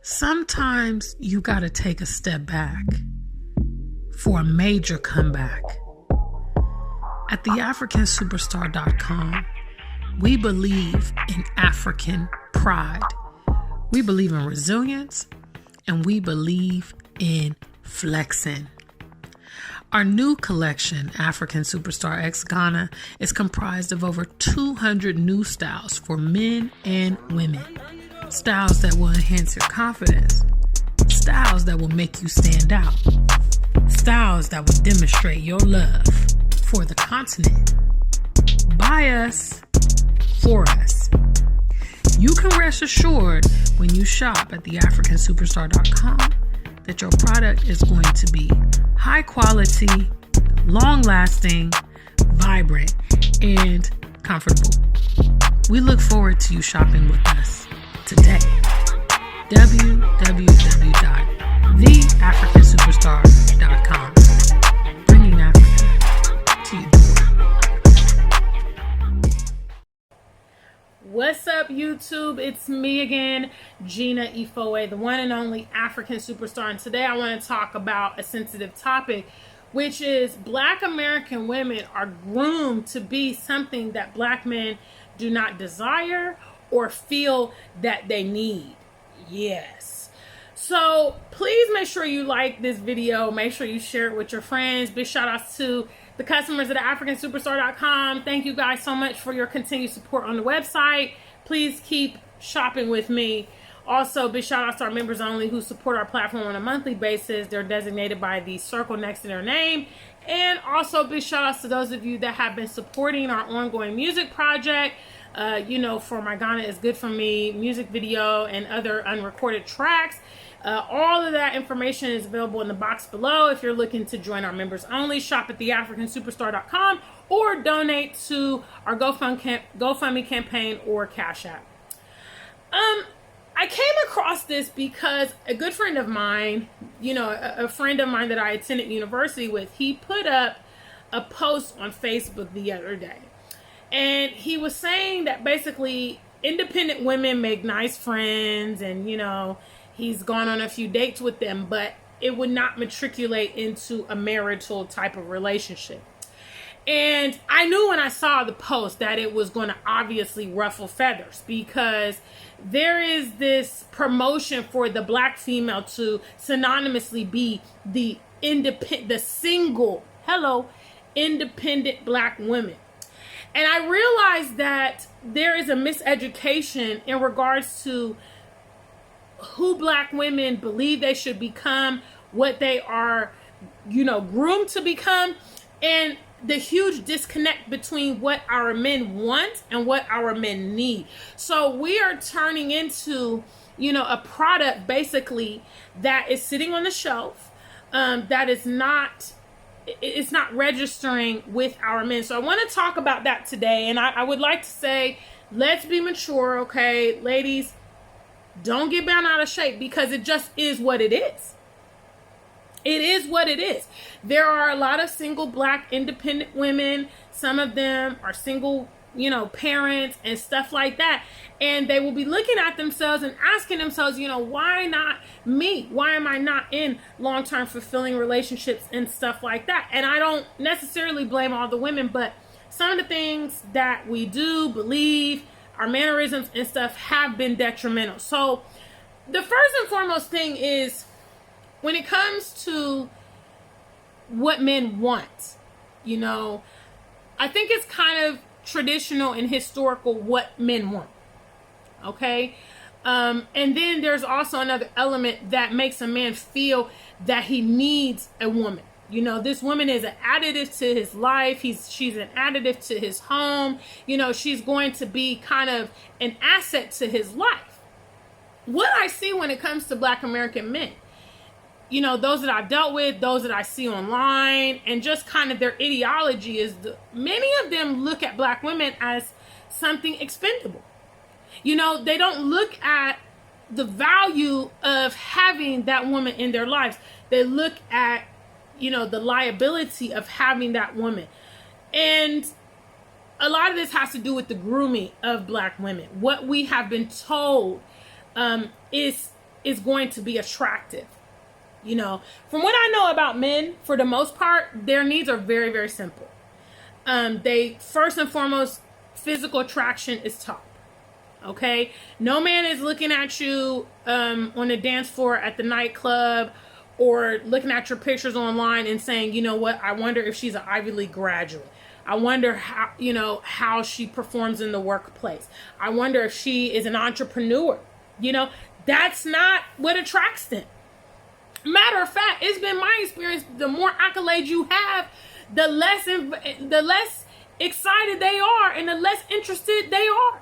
Sometimes you got to take a step back for a major comeback. At the Afrikansuperstar.com, we believe in African pride. We believe in resilience, and we believe in flexing. Our new collection, African Superstar X Ghana, is comprised of over 200 new styles for men and women. Styles that will enhance your confidence. Styles that will make you stand out. Styles that will demonstrate your love for the continent. By us, for us. You can rest assured when you shop at theafricansuperstar.com that your product is going to be high quality, long lasting, vibrant, and comfortable. We look forward to you shopping with us today. www.theafricansuperstar.com, bringing Africa to you. What's up, YouTube? It's me again, Gina Ifoe, the one and only African Superstar. And today I want to talk about a sensitive topic, which is Black American women are groomed to be something that Black men do not desire or feel that they need. Yes. So please make sure you like this video. Make sure you share it with your friends. Big shout outs to the customers at Afrikansuperstar.com. Thank you guys so much for your continued support on the website. Please keep shopping with me. Also, big shout outs to our members only who support our platform on a monthly basis. They're designated by the circle next to their name. And also big shout outs to those of you that have been supporting our ongoing music project. For My Ghana Is Good For Me music video and other unrecorded tracks. All of that information is available in the box below if you're looking to join our members only. Shop at theafricansuperstar.com or donate to our GoFundMe campaign or Cash App. I came across this because a good friend of mine, a friend of mine that I attended university with, he put up a post on Facebook the other day. And he was saying that basically independent women make nice friends and, he's gone on a few dates with them, but it would not matriculate into a marital type of relationship. And I knew when I saw the post that it was going to obviously ruffle feathers because there is this promotion for the Black female to synonymously be the single, independent Black woman. And I realized that there is a miseducation in regards to who Black women believe they should become, what they are, groomed to become, and the huge disconnect between what our men want and what our men need. So we are turning into, a product basically that is sitting on the shelf, that is not... it's not registering with our men. So I want to talk about that today. And I would like to say, let's be mature, okay? Ladies, don't get bent out of shape because it just is what it is. It is what it is. There are a lot of single Black independent women. Some of them are single, parents and stuff like that. And they will be looking at themselves and asking themselves, why not me? Why am I not in long-term fulfilling relationships and stuff like that? And I don't necessarily blame all the women, but some of the things that we do, believe, our mannerisms and stuff have been detrimental. So the first and foremost thing is when it comes to what men want, I think it's kind of traditional and historical what men want. Okay. And then there's also another element that makes a man feel that he needs a woman. This woman is an additive to his life. She's an additive to his home. She's going to be kind of an asset to his life. What I see when it comes to Black American men, those that I've dealt with, those that I see online, and just kind of their ideology is many of them look at Black women as something expendable. They don't look at the value of having that woman in their lives. They look at, the liability of having that woman. And a lot of this has to do with the grooming of Black women. What we have been told is is going to be attractive. You know, from what I know about men, for the most part, their needs are very, very simple. They, first and foremost, physical attraction is top. Okay? No man is looking at you on the dance floor at the nightclub or looking at your pictures online and saying, you know what, I wonder if she's an Ivy League graduate. I wonder how, you know, how she performs in the workplace. I wonder if she is an entrepreneur. You know, that's not what attracts them. Matter of fact, it's been my experience, the more accolades you have, the less excited they are and the less interested they are.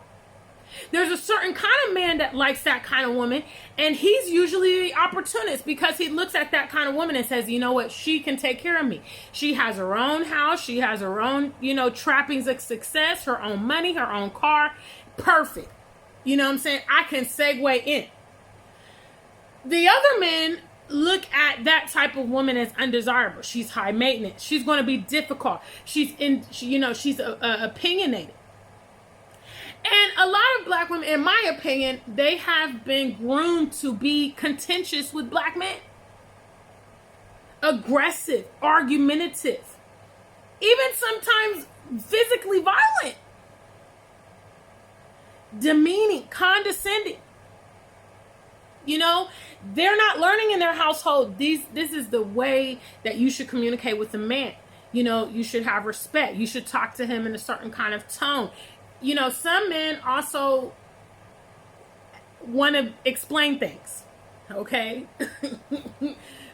There's a certain kind of man that likes that kind of woman, and he's usually the opportunist because he looks at that kind of woman and says, you know what, she can take care of me. She has her own house. She has her own, you know, trappings of success, her own money, her own car. Perfect. You know what I'm saying? I can segue in. The other men look at that type of woman as undesirable. She's high maintenance. She's going to be difficult. She's opinionated. And a lot of black women, in my opinion, they have been groomed to be contentious with black men. Aggressive, argumentative, even sometimes physically violent, demeaning, condescending. You know, they're not learning in their household. This is the way that you should communicate with a man. You know, you should have respect. You should talk to him in a certain kind of tone. You know, some men also want to explain things. Okay?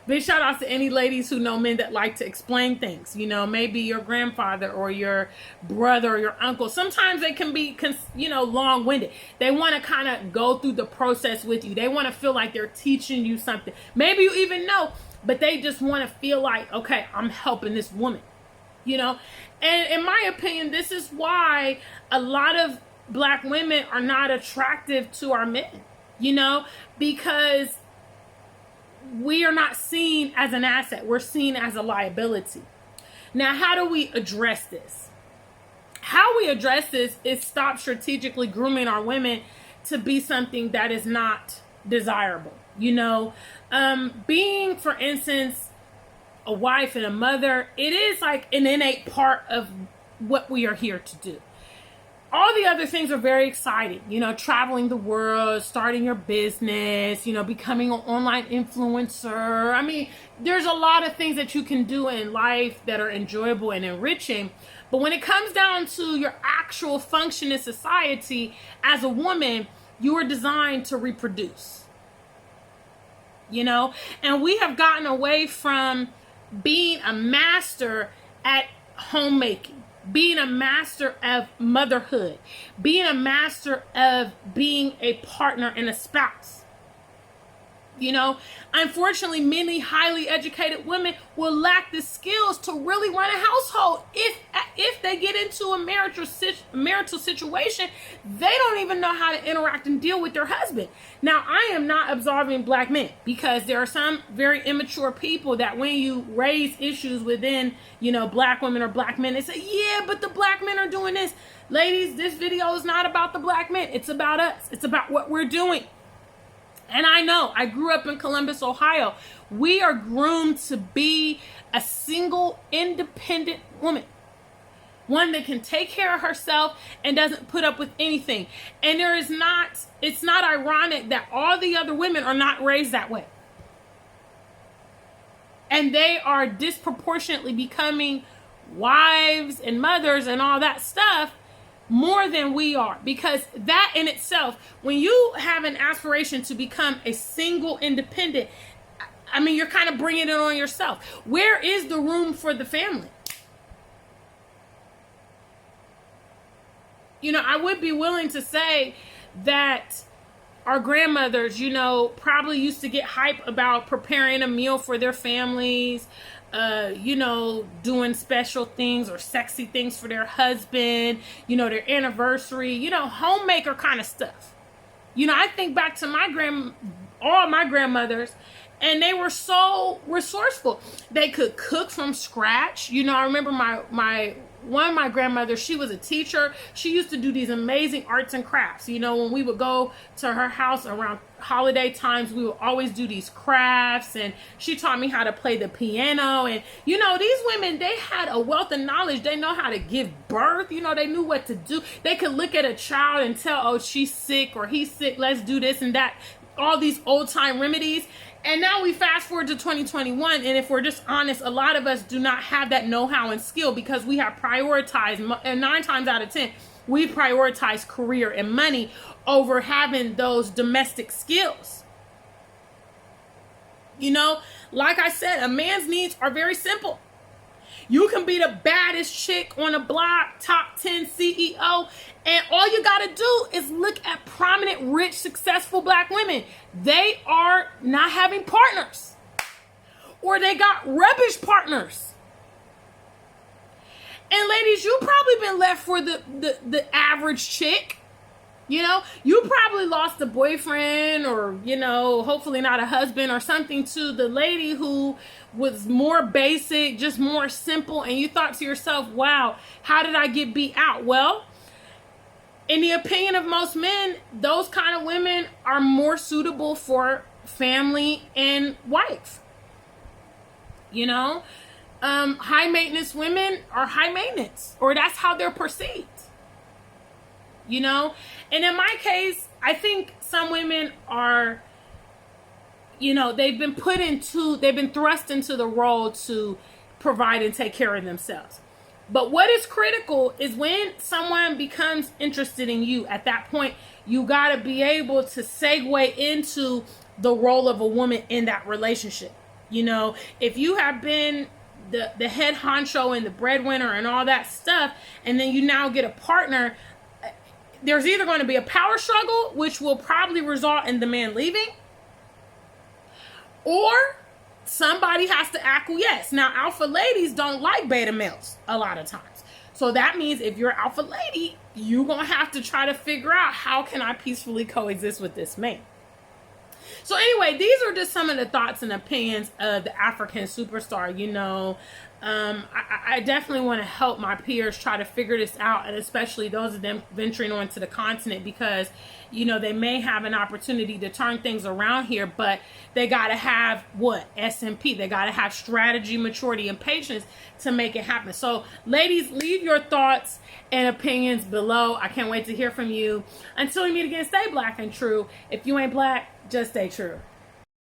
Big shout out to any ladies who know men that like to explain things. You know, maybe your grandfather or your brother or your uncle. Sometimes they can be, you know, long-winded. They want to kind of go through the process with you. They want to feel like they're teaching you something. Maybe you even know, but they just want to feel like, okay, I'm helping this woman. You know, and in my opinion, this is why a lot of black women are not attractive to our men, you know, because we are not seen as an asset. We're seen as a liability. Now, how do we address this? How we address this is stop strategically grooming our women to be something that is not desirable. You know, being, for instance, a wife and a mother, it is like an innate part of what we are here to do. All the other things are very exciting, you know, traveling the world, starting your business, you know, becoming an online influencer. I mean, there's a lot of things that you can do in life that are enjoyable and enriching. But when it comes down to your actual function in society, as a woman, you are designed to reproduce, you know, and we have gotten away from being a master at homemaking, being a master of motherhood, being a master of being a partner and a spouse. You know, unfortunately, many highly educated women will lack the skills to really run a household. If they get into a marital situation, they don't even know how to interact and deal with their husband. Now, I am not absolving black men, because there are some very immature people that when you raise issues within, you know, black women or black men, they say, yeah, but the black men are doing this. Ladies, this video is not about the black men. It's about us. It's about what we're doing. And I know, I grew up in Columbus, Ohio. We are groomed to be a single, independent woman. One that can take care of herself and doesn't put up with anything. And it's not ironic that all the other women are not raised that way. And they are disproportionately becoming wives and mothers and all that stuff more than we are, because that in itself, when you have an aspiration to become a single independent, I mean, you're kind of bringing it on yourself. Where is the room for the family? You know, I would be willing to say that our grandmothers, you know, probably used to get hype about preparing a meal for their families, you know, doing special things or sexy things for their husband, you know, their anniversary, you know, homemaker kind of stuff. You know, I think back to all my grandmothers, and they were so resourceful. They could cook from scratch. You know, I remember my one of my grandmothers, she was a teacher. She used to do these amazing arts and crafts. You know, when we would go to her house around holiday times, we would always do these crafts, and she taught me how to play the piano. And you know, these women, they had a wealth of knowledge. They know how to give birth. You know, they knew what to do. They could look at a child and tell, oh, she's sick or he's sick, let's do this and that. All these old time remedies. And now we fast forward to 2021, and if we're just honest, a lot of us do not have that know-how and skill because we have prioritized, and 9 times out of 10, we prioritize career and money over having those domestic skills. You know, like I said, a man's needs are very simple. You can be the baddest chick on the block, top 10 CEO, and all you got to do is look at prominent, rich, successful black women. They are not having partners, or they got rubbish partners. And ladies, you probably been left for the average chick. You know, you probably lost a boyfriend, or, you know, hopefully not a husband or something, to the lady who was more basic, just more simple. And you thought to yourself, wow, how did I get beat out? Well, in the opinion of most men, those kind of women are more suitable for family and wife. You know, high maintenance women are high maintenance, or that's how they're perceived. You know, and in my case, I think some women are, you know, they've been thrust into the role to provide and take care of themselves. But what is critical is when someone becomes interested in you, at that point, you got to be able to segue into the role of a woman in that relationship. You know, if you have been the head honcho and the breadwinner and all that stuff, and then you now get a partner, there's either going to be a power struggle, which will probably result in the man leaving, or somebody has to acquiesce. Now, alpha ladies don't like beta males a lot of times. So that means if you're an alpha lady, you're going to have to try to figure out, how can I peacefully coexist with this man? So anyway, these are just some of the thoughts and opinions of the African superstar. You know, I definitely want to help my peers try to figure this out, and especially those of them venturing onto the continent, because, you know, they may have an opportunity to turn things around here, but they got to have what? S&P. They got to have strategy, maturity, and patience to make it happen. So ladies, leave your thoughts and opinions below. I can't wait to hear from you. Until we meet again, stay black and true. If you ain't black, just stay true.